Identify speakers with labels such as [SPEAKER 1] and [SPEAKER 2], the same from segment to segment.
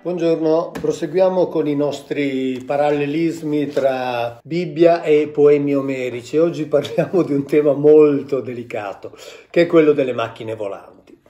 [SPEAKER 1] Buongiorno, proseguiamo con i nostri parallelismi tra Bibbia e poemi omerici. Oggi parliamo di un tema molto delicato, che è quello delle macchine volanti.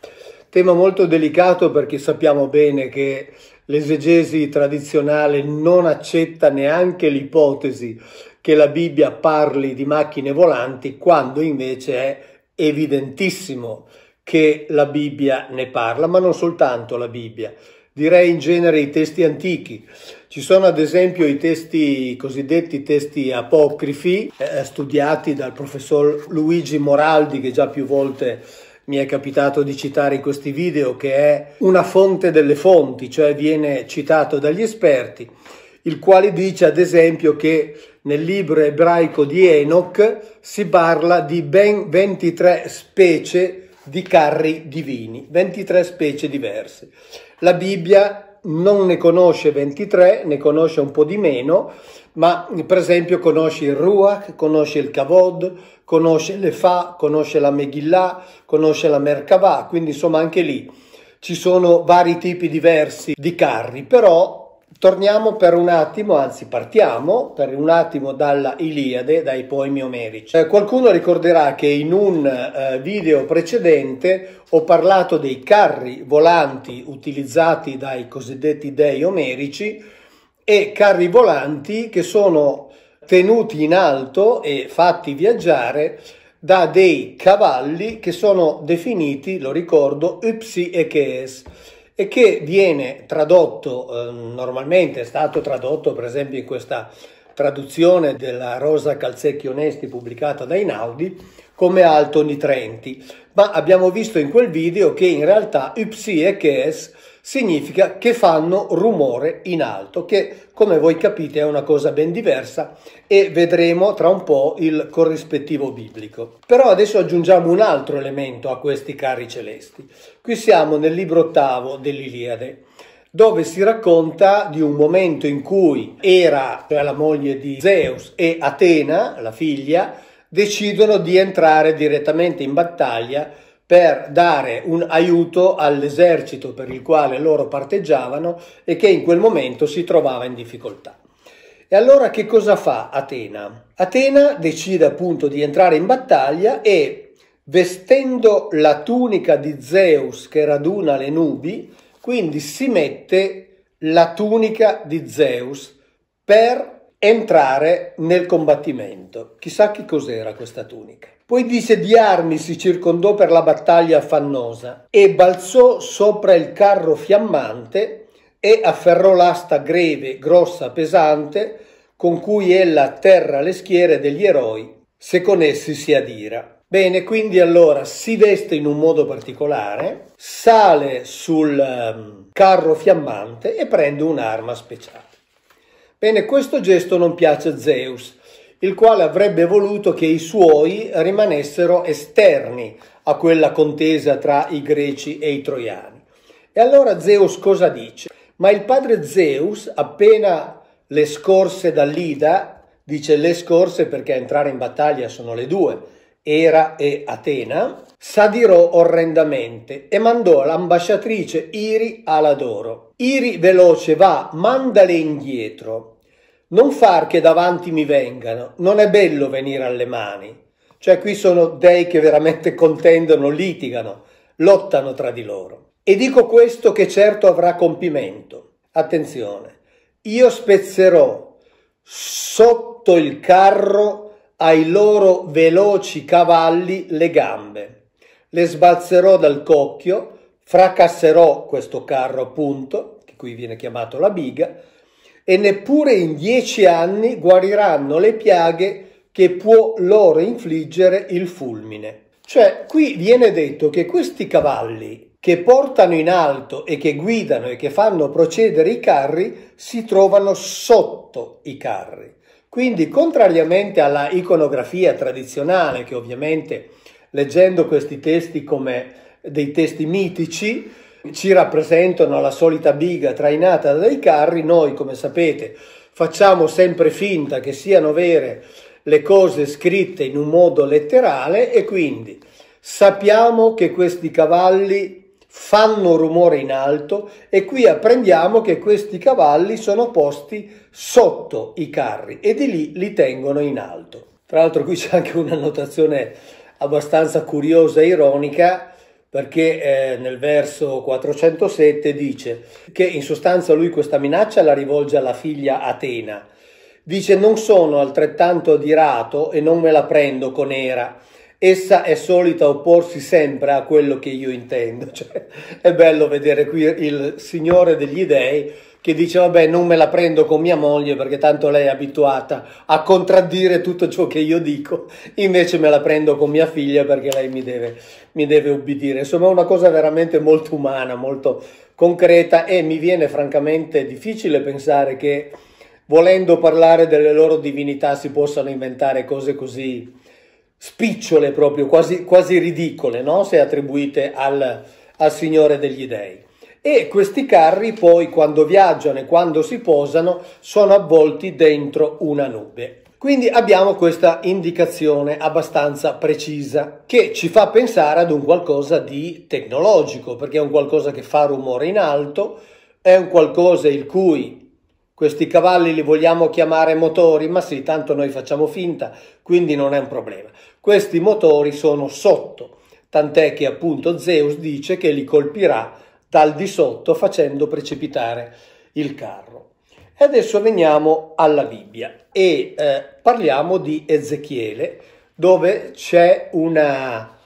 [SPEAKER 1] Tema molto delicato perché sappiamo bene che l'esegesi tradizionale non accetta neanche l'ipotesi che la Bibbia parli di macchine volanti, quando invece è evidentissimo che la Bibbia ne parla, ma non soltanto la Bibbia. Direi in genere i testi antichi. Ci sono ad esempio i testi, cosiddetti testi apocrifi, studiati dal professor Luigi Moraldi, che già più volte mi è capitato di citare in questi video, che è una fonte delle fonti, cioè viene citato dagli esperti, il quale dice ad esempio che nel libro ebraico di Enoch si parla di ben 23 specie di carri divini, 23 specie diverse. La Bibbia non ne conosce 23, ne conosce un po' di meno, ma per esempio conosce il Ruach, conosce il Kavod, conosce l'Efa, conosce la Megillah, conosce la Merkavah, quindi insomma anche lì ci sono vari tipi diversi di carri, però torniamo per un attimo, anzi partiamo per un attimo dalla Iliade, dai poemi omerici. Qualcuno ricorderà che in un video precedente ho parlato dei carri volanti utilizzati dai cosiddetti dei omerici e carri volanti che sono tenuti in alto e fatti viaggiare da dei cavalli che sono definiti, lo ricordo, Ypsi-Ekees, e che viene tradotto, normalmente è stato tradotto per esempio in questa traduzione della Rosa Calzecchi Onesti pubblicata da Einaudi come alto nitrenti, ma abbiamo visto in quel video che in realtà Ypsi-Ekees significa che fanno rumore in alto, che come voi capite è una cosa ben diversa e vedremo tra un po' il corrispettivo biblico. Però adesso aggiungiamo un altro elemento a questi carri celesti. Qui siamo nel libro ottavo dell'Iliade, dove si racconta di un momento in cui Era, cioè la moglie di Zeus, e Atena, la figlia, decidono di entrare direttamente in battaglia per dare un aiuto all'esercito per il quale loro parteggiavano e che in quel momento si trovava in difficoltà. E allora che cosa fa Atena? Atena decide appunto di entrare in battaglia e, vestendo la tunica di Zeus che raduna le nubi, quindi si mette la tunica di Zeus per entrare nel combattimento. Chissà che cos'era questa tunica. Poi dice: di armi si circondò per la battaglia affannosa e balzò sopra il carro fiammante e afferrò l'asta greve, grossa, pesante, con cui ella atterra le schiere degli eroi, se con essi si adira. Bene, quindi allora si veste in un modo particolare, sale sul carro fiammante e prende un'arma speciale. Bene, questo gesto non piace a Zeus, il quale avrebbe voluto che i suoi rimanessero esterni a quella contesa tra i greci e i troiani. E allora Zeus cosa dice? Ma il padre Zeus, appena le scorse dall'Ida, dice le scorse perché a entrare in battaglia sono le due, Era e Atena, s'adirò orrendamente e mandò l'ambasciatrice Iri ala d'oro. Iri veloce va, mandale indietro. Non far che davanti mi vengano, non è bello venire alle mani. Cioè qui sono dei che veramente contendono, litigano, lottano tra di loro. E dico questo che certo avrà compimento. Attenzione, io spezzerò sotto il carro ai loro veloci cavalli le gambe, le sbalzerò dal cocchio, fracasserò questo carro appunto, che qui viene chiamato la biga, e neppure in 10 anni guariranno le piaghe che può loro infliggere il fulmine. Cioè, qui viene detto che questi cavalli che portano in alto e che guidano e che fanno procedere i carri si trovano sotto i carri. Quindi, contrariamente alla iconografia tradizionale, che ovviamente leggendo questi testi come dei testi mitici ci rappresentano la solita biga trainata dai carri, noi, come sapete, facciamo sempre finta che siano vere le cose scritte in un modo letterale e quindi sappiamo che questi cavalli fanno rumore in alto, e qui apprendiamo che questi cavalli sono posti sotto i carri e di lì li tengono in alto. Tra l'altro qui c'è anche una notazione abbastanza curiosa e ironica, perché nel verso 407 dice che in sostanza lui questa minaccia la rivolge alla figlia Atena. Dice: non sono altrettanto adirato e non me la prendo con Era. Essa è solita opporsi sempre a quello che io intendo. Cioè, è bello vedere qui il Signore degli Dei che dice: vabbè, non me la prendo con mia moglie perché tanto lei è abituata a contraddire tutto ciò che io dico, invece me la prendo con mia figlia perché lei mi deve ubbidire. Insomma, è una cosa veramente molto umana, molto concreta, e mi viene francamente difficile pensare che, volendo parlare delle loro divinità, si possano inventare cose così spicciole, proprio quasi ridicole, no? Se attribuite al Signore degli Dei. E questi carri poi, quando viaggiano e quando si posano, sono avvolti dentro una nube. Quindi abbiamo questa indicazione abbastanza precisa che ci fa pensare ad un qualcosa di tecnologico, perché è un qualcosa che fa rumore in alto, è un qualcosa il cui questi cavalli li vogliamo chiamare motori, ma sì, tanto noi facciamo finta, quindi non è un problema. Questi motori sono sotto, tant'è che appunto Zeus dice che li colpirà dal di sotto facendo precipitare il carro. E adesso veniamo alla Bibbia e parliamo di Ezechiele, dove c'è una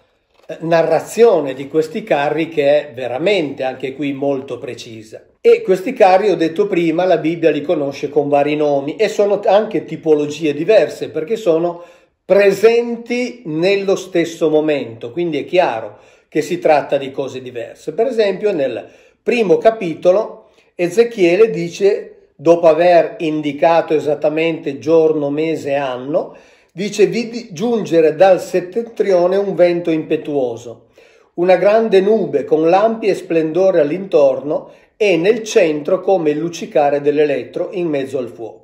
[SPEAKER 1] narrazione di questi carri che è veramente anche qui molto precisa. E questi carri, ho detto prima, la Bibbia li conosce con vari nomi e sono anche tipologie diverse perché sono presenti nello stesso momento, quindi è chiaro che si tratta di cose diverse. Per esempio, nel primo capitolo Ezechiele dice, dopo aver indicato esattamente giorno, mese e anno, dice: vidi giungere dal settentrione un vento impetuoso, una grande nube con lampi e splendore all'intorno e nel centro come il luccicare dell'elettro in mezzo al fuoco.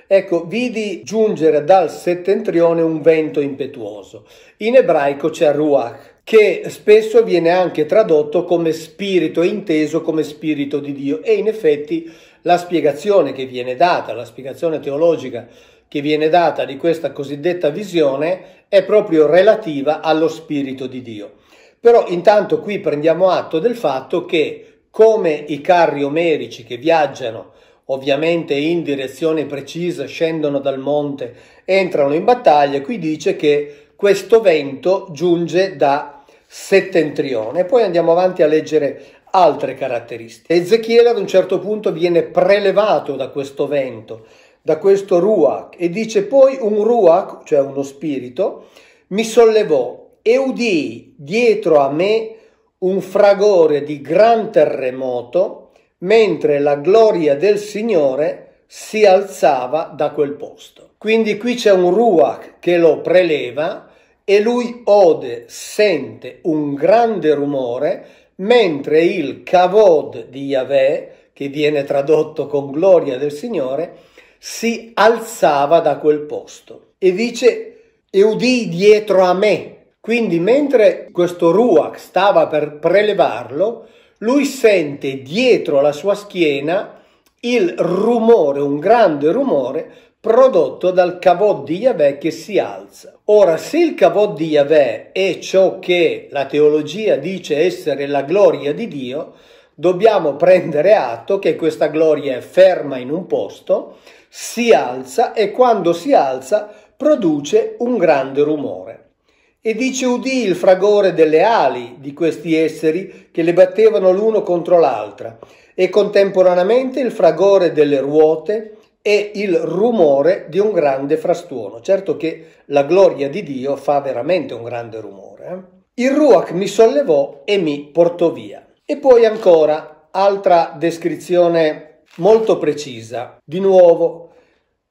[SPEAKER 1] Ecco, vidi giungere dal settentrione un vento impetuoso. In ebraico c'è ruach, che spesso viene anche tradotto come spirito, inteso come spirito di Dio, e in effetti la spiegazione che viene data, la spiegazione teologica che viene data di questa cosiddetta visione è proprio relativa allo spirito di Dio. Però intanto qui prendiamo atto del fatto che, come i carri omerici che viaggiano ovviamente in direzione precisa, scendono dal monte, entrano in battaglia, qui dice che questo vento giunge da settentrione. Poi andiamo avanti a leggere altre caratteristiche. Ezechiele ad un certo punto viene prelevato da questo vento, da questo ruach, e dice: poi un ruach, cioè uno spirito, mi sollevò e udii dietro a me un fragore di gran terremoto, mentre la gloria del Signore si alzava da quel posto. Quindi qui c'è un ruach che lo preleva e lui sente un grande rumore, mentre il kavod di Yahweh, che viene tradotto con gloria del Signore, si alzava da quel posto. E dice: e udii dietro a me. Quindi mentre questo ruach stava per prelevarlo, lui sente dietro la sua schiena il rumore, un grande rumore prodotto dal kavod di Yahweh che si alza. Ora, se il kavod di Yahweh è ciò che la teologia dice essere la gloria di Dio, dobbiamo prendere atto che questa gloria è ferma in un posto, si alza e quando si alza produce un grande rumore. E dice: udì il fragore delle ali di questi esseri che le battevano l'uno contro l'altra, e contemporaneamente il fragore delle ruote e il rumore di un grande frastuono. Certo che la gloria di Dio fa veramente un grande rumore. Il ruach mi sollevò e mi portò via. E poi ancora altra descrizione molto precisa. Di nuovo,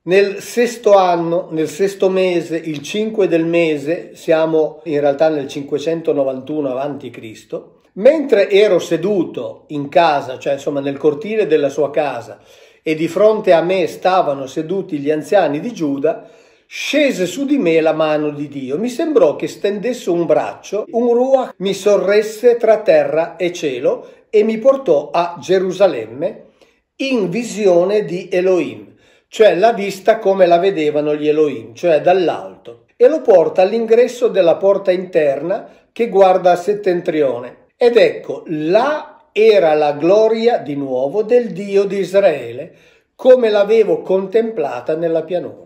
[SPEAKER 1] nel sesto anno, nel sesto mese, il 5 del mese, siamo in realtà nel 591 avanti Cristo, mentre ero seduto in casa, cioè insomma nel cortile della sua casa, e di fronte a me stavano seduti gli anziani di Giuda, scese su di me la mano di Dio, mi sembrò che stendesse un braccio, un ruach mi sorresse tra terra e cielo e mi portò a Gerusalemme in visione di Elohim, cioè la vista come la vedevano gli Elohim, cioè dall'alto, e lo porta all'ingresso della porta interna che guarda a settentrione. Ed ecco, là era la gloria di nuovo del Dio di Israele, come l'avevo contemplata nella pianura.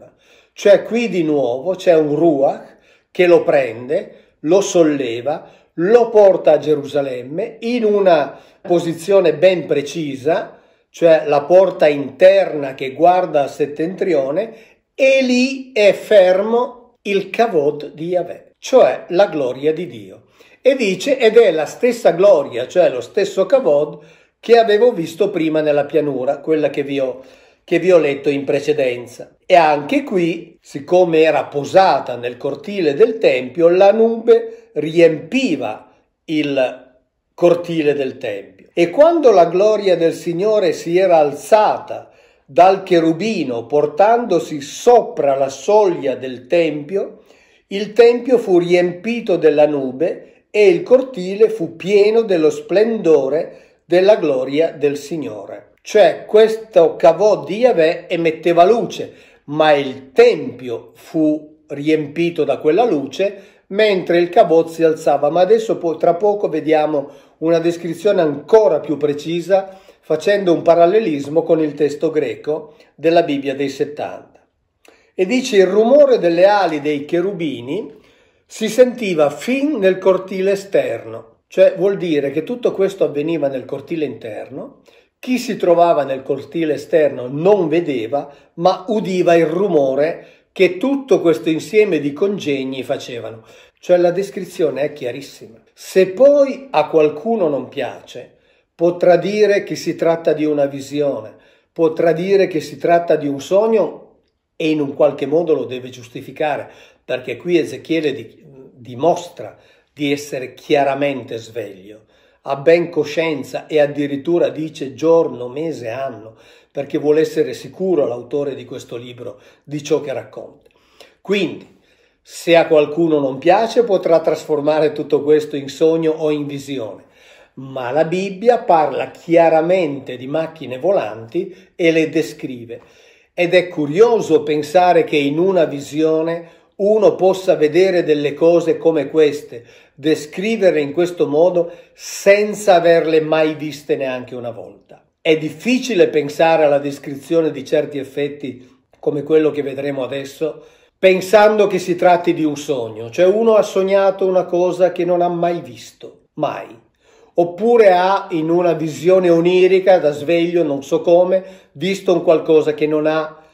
[SPEAKER 1] Cioè qui di nuovo c'è un ruach che lo prende, lo solleva, lo porta a Gerusalemme in una posizione ben precisa, cioè la porta interna che guarda a settentrione, e lì è fermo il kavod di Yahweh, cioè la gloria di Dio. E dice, ed è la stessa gloria, cioè lo stesso kavod che avevo visto prima nella pianura, quella che vi ho letto in precedenza. E anche qui, siccome era posata nel cortile del Tempio, la nube riempiva il cortile del Tempio. E quando la gloria del Signore si era alzata dal cherubino portandosi sopra la soglia del Tempio, il Tempio fu riempito della nube e il cortile fu pieno dello splendore della gloria del Signore. Cioè questo kavod di Yahweh emetteva luce, ma il Tempio fu riempito da quella luce mentre il kavod si alzava. Ma adesso tra poco vediamo una descrizione ancora più precisa facendo un parallelismo con il testo greco della Bibbia dei 70. E dice: il rumore delle ali dei cherubini si sentiva fin nel cortile esterno, cioè vuol dire che tutto questo avveniva nel cortile interno. Chi si trovava nel cortile esterno non vedeva, ma udiva il rumore che tutto questo insieme di congegni facevano. Cioè la descrizione è chiarissima. Se poi a qualcuno non piace, potrà dire che si tratta di una visione, potrà dire che si tratta di un sogno e in un qualche modo lo deve giustificare, perché qui Ezechiele dimostra di essere chiaramente sveglio, ha ben coscienza e addirittura dice giorno, mese, anno, perché vuole essere sicuro l'autore di questo libro di ciò che racconta. Quindi, se a qualcuno non piace, potrà trasformare tutto questo in sogno o in visione, ma la Bibbia parla chiaramente di macchine volanti e le descrive. Ed è curioso pensare che in una visione uno possa vedere delle cose come queste, descriverle in questo modo senza averle mai viste neanche una volta. È difficile pensare alla descrizione di certi effetti come quello che vedremo adesso, pensando che si tratti di un sogno, cioè uno ha sognato una cosa che non ha mai visto, mai. Oppure ha in una visione onirica, da sveglio, non so come, visto un qualcosa che non ha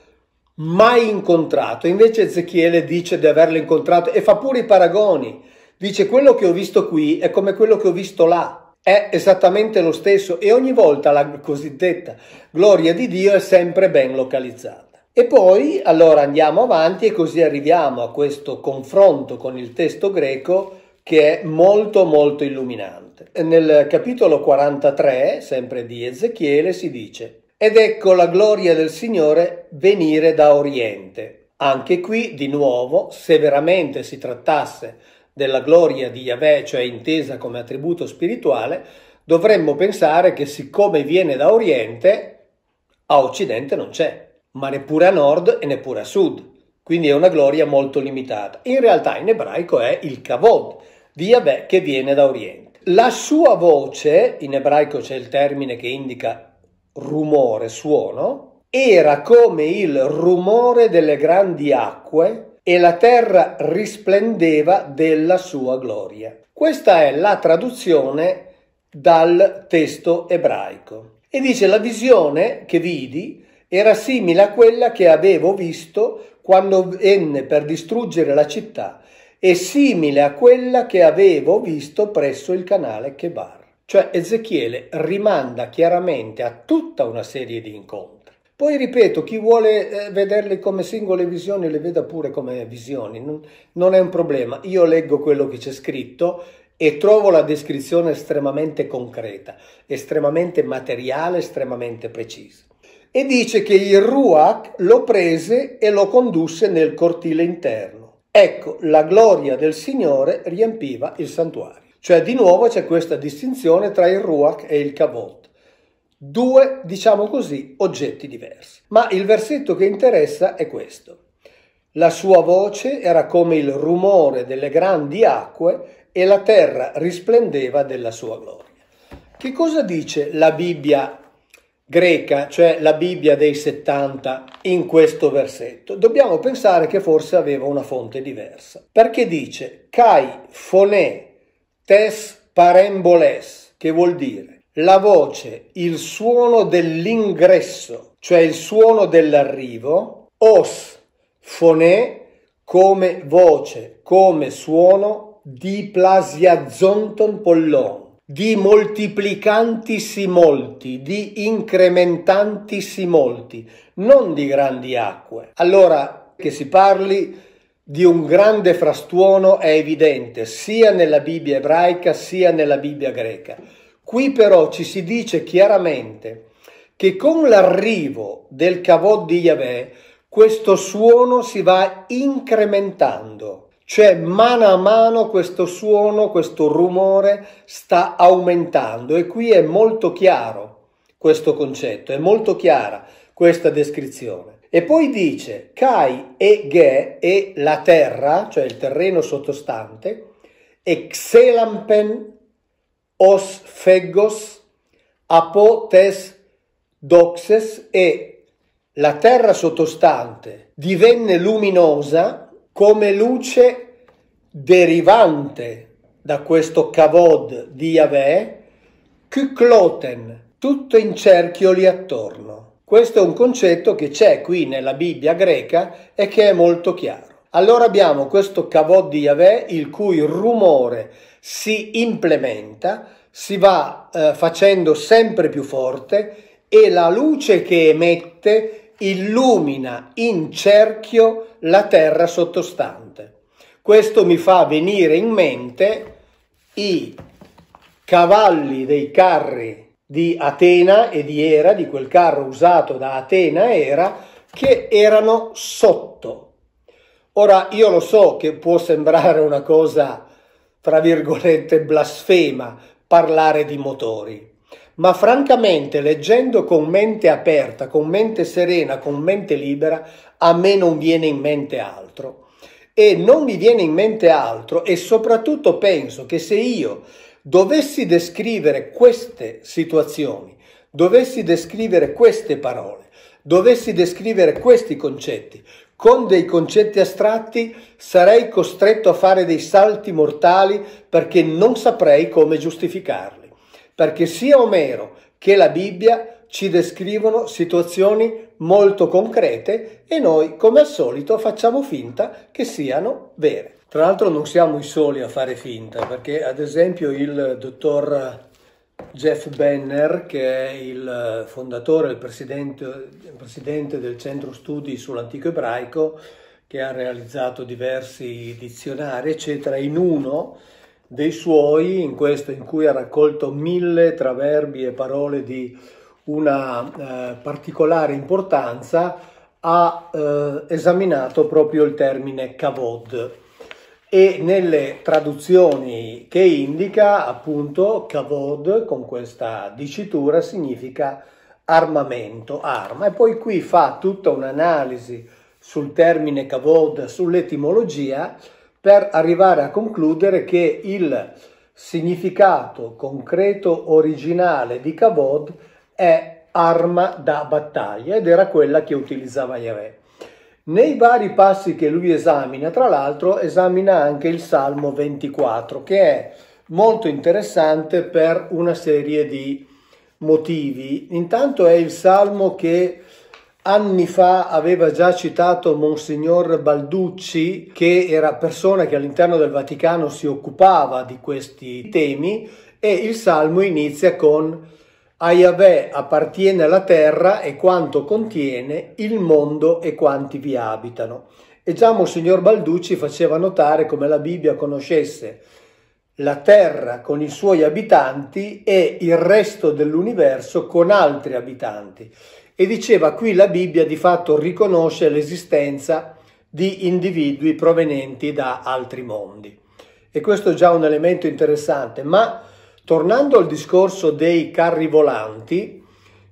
[SPEAKER 1] mai incontrato. Invece Ezechiele dice di averlo incontrato e fa pure i paragoni. Dice: quello che ho visto qui è come quello che ho visto là. È esattamente lo stesso e ogni volta la cosiddetta gloria di Dio è sempre ben localizzata. E poi allora andiamo avanti e così arriviamo a questo confronto con il testo greco che è molto molto illuminante. Nel capitolo 43, sempre di Ezechiele, si dice: ed ecco la gloria del Signore venire da Oriente. Anche qui, di nuovo, se veramente si trattasse della gloria di Yahweh, cioè intesa come attributo spirituale, dovremmo pensare che siccome viene da Oriente, a Occidente non c'è, ma neppure a Nord e neppure a Sud. Quindi è una gloria molto limitata. In realtà in ebraico è il kavod di Yahweh che viene da Oriente. La sua voce, in ebraico c'è il termine che indica rumore, suono, era come il rumore delle grandi acque e la terra risplendeva della sua gloria. Questa è la traduzione dal testo ebraico. E dice: la visione che vidi era simile a quella che avevo visto quando venne per distruggere la città e simile a quella che avevo visto presso il canale Chebar. Cioè Ezechiele rimanda chiaramente a tutta una serie di incontri. Poi ripeto, chi vuole vederle come singole visioni le veda pure come visioni, non è un problema. Io leggo quello che c'è scritto e trovo la descrizione estremamente concreta, estremamente materiale, estremamente precisa. e dice che il Ruach lo prese e lo condusse nel cortile interno. Ecco, la gloria del Signore riempiva il santuario. Cioè di nuovo c'è questa distinzione tra il Ruach e il Kavod. Due, diciamo così, oggetti diversi. Ma il versetto che interessa è questo. La sua voce era come il rumore delle grandi acque e la terra risplendeva della sua gloria. Che cosa dice la Bibbia greca, cioè la Bibbia dei 70, in questo versetto? Dobbiamo pensare che forse aveva una fonte diversa. Perché dice Kai phone tes paremboles, che vuol dire la voce, il suono dell'ingresso, cioè il suono dell'arrivo, os phone come voce, come suono, di plasiazonton pollon, di moltiplicantissi molti, di incrementantissi molti, non di grandi acque. Allora, che si parli di un grande frastuono è evidente sia nella Bibbia ebraica sia nella Bibbia greca. Qui però ci si dice chiaramente che con l'arrivo del Kavod di Yahweh questo suono si va incrementando, cioè mano a mano questo suono, questo rumore sta aumentando e qui è molto chiaro questo concetto, è molto chiara questa descrizione. E poi dice Kai e Ge e la terra, cioè il terreno sottostante, e Xelampen os feggos apotes doxes, e la terra sottostante divenne luminosa come luce derivante da questo Kavod di Yahweh, kykloten, tutto in cerchioli attorno. Questo è un concetto che c'è qui nella Bibbia greca e che è molto chiaro. Allora abbiamo questo Kavod di Yahweh il cui rumore si implementa, si va facendo sempre più forte e la luce che emette illumina in cerchio la terra sottostante. Questo mi fa venire in mente i cavalli dei carri di Atena e di Era, di quel carro usato da Atena e Era, che erano sotto. Ora io lo so che può sembrare una cosa, tra virgolette, blasfema parlare di motori, ma francamente leggendo con mente aperta, con mente serena, con mente libera, a me non viene in mente altro. E non mi viene in mente altro e soprattutto penso che se io dovessi descrivere queste situazioni, dovessi descrivere queste parole, dovessi descrivere questi concetti con dei concetti astratti, sarei costretto a fare dei salti mortali perché non saprei come giustificarli. Perché sia Omero che la Bibbia ci descrivono situazioni molto concrete e noi, come al solito, facciamo finta che siano vere. Tra l'altro non siamo i soli a fare finta, perché ad esempio il dottor Jeff Benner, che è il fondatore, il presidente del Centro Studi sull'Antico Ebraico, che ha realizzato diversi dizionari, eccetera, in uno dei suoi, in questo in cui ha raccolto 1000 tra verbi e parole di una particolare importanza, ha esaminato proprio il termine kavod. E nelle traduzioni che indica, appunto, kavod, con questa dicitura, significa armamento, arma. E poi qui fa tutta un'analisi sul termine kavod, sull'etimologia, per arrivare a concludere che il significato concreto originale di kavod è arma da battaglia, ed era quella che utilizzava Yahweh. Nei vari passi che lui esamina, tra l'altro, esamina anche il Salmo 24, che è molto interessante per una serie di motivi. Intanto è il Salmo che anni fa aveva già citato Monsignor Balducci, che era persona che all'interno del Vaticano si occupava di questi temi, e il Salmo inizia con a Yahweh appartiene la terra e quanto contiene, il mondo e quanti vi abitano. E già Monsignor Balducci faceva notare come la Bibbia conoscesse la terra con i suoi abitanti e il resto dell'universo con altri abitanti. e diceva qui la Bibbia di fatto riconosce l'esistenza di individui provenienti da altri mondi. E questo è già un elemento interessante, ma tornando al discorso dei carri volanti,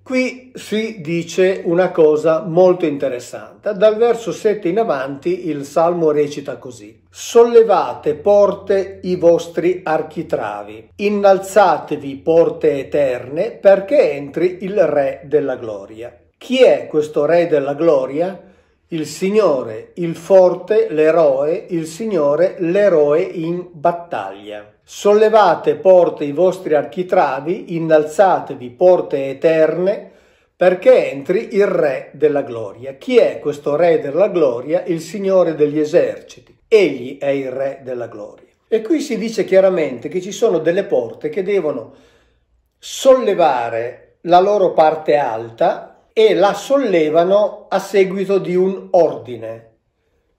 [SPEAKER 1] qui si dice una cosa molto interessante. Dal verso 7 in avanti il Salmo recita così: sollevate porte i vostri architravi, innalzatevi porte eterne, perché entri il Re della gloria. Chi è questo Re della gloria? Il Signore, il forte, l'eroe, il Signore, l'eroe in battaglia. Sollevate porte i vostri architravi, innalzatevi porte eterne, perché entri il Re della gloria. Chi è questo Re della gloria? Il Signore degli eserciti. Egli è il Re della gloria. E qui si dice chiaramente che ci sono delle porte che devono sollevare la loro parte alta e la sollevano a seguito di un ordine.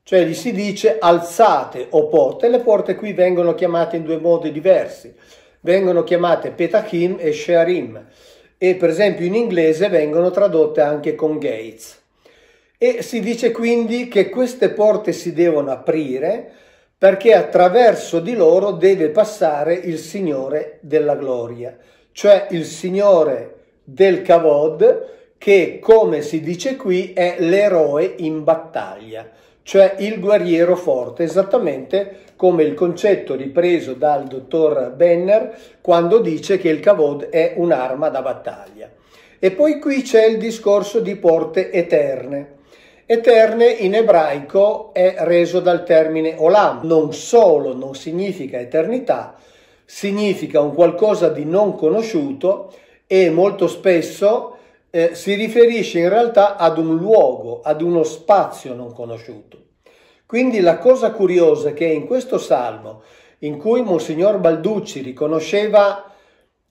[SPEAKER 1] Cioè gli si dice alzate o porte. Le porte qui vengono chiamate in due modi diversi. Vengono chiamate petachim e shearim. E per esempio in inglese vengono tradotte anche con gates. E si dice quindi che queste porte si devono aprire perché attraverso di loro deve passare il Signore della gloria, cioè il Signore del Kavod, che come si dice qui è l'eroe in battaglia, cioè il guerriero forte, esattamente come il concetto ripreso dal dottor Benner quando dice che il Kavod è un'arma da battaglia. E poi qui c'è il discorso di porte eterne. Eterne in ebraico è reso dal termine olam. Non solo non significa eternità, significa un qualcosa di non conosciuto e molto spesso si riferisce in realtà ad un luogo, ad uno spazio non conosciuto. Quindi la cosa curiosa è che in questo salmo, in cui Monsignor Balducci riconosceva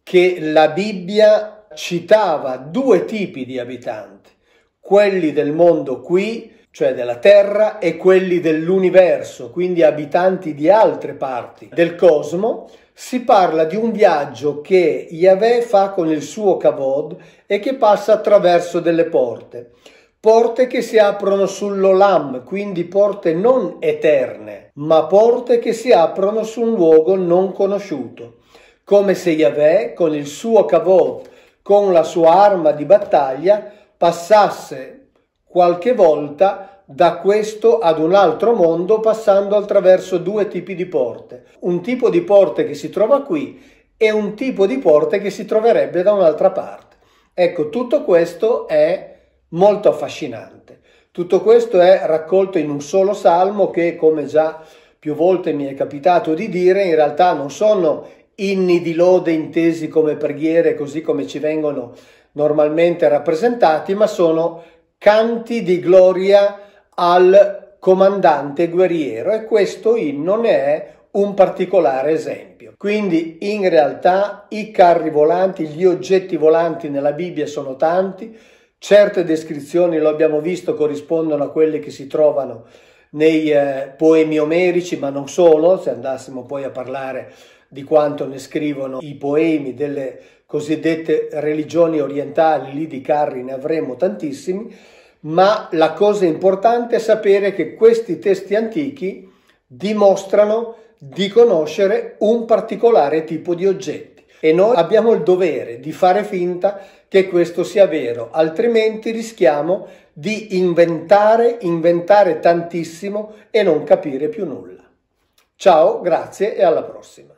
[SPEAKER 1] che la Bibbia citava due tipi di abitanti, quelli del mondo qui, cioè della terra, e quelli dell'universo, quindi abitanti di altre parti del cosmo, si parla di un viaggio che Yahweh fa con il suo Kavod e che passa attraverso delle porte. Porte che si aprono sull'Olam, quindi porte non eterne, ma porte che si aprono su un luogo non conosciuto. Come se Yahweh, con il suo Kavod, con la sua arma di battaglia, passasse qualche volta da questo ad un altro mondo, passando attraverso due tipi di porte. Un tipo di porte che si trova qui e un tipo di porte che si troverebbe da un'altra parte. Ecco, tutto questo è molto affascinante. Tutto questo è raccolto in un solo salmo che, come già più volte mi è capitato di dire, in realtà non sono inni di lode intesi come preghiere, così come ci vengono normalmente rappresentati, ma sono canti di gloria al comandante guerriero, e questo inno ne è un particolare esempio. Quindi in realtà i carri volanti, gli oggetti volanti nella Bibbia sono tanti, certe descrizioni, lo abbiamo visto, corrispondono a quelle che si trovano nei poemi omerici, ma non solo. Se andassimo poi a parlare di quanto ne scrivono i poemi delle cosiddette religioni orientali, lì di carri ne avremo tantissimi. Ma la cosa importante è sapere che questi testi antichi dimostrano di conoscere un particolare tipo di oggetti e noi abbiamo il dovere di fare finta che questo sia vero, altrimenti rischiamo di inventare tantissimo e non capire più nulla. Ciao, grazie e alla prossima.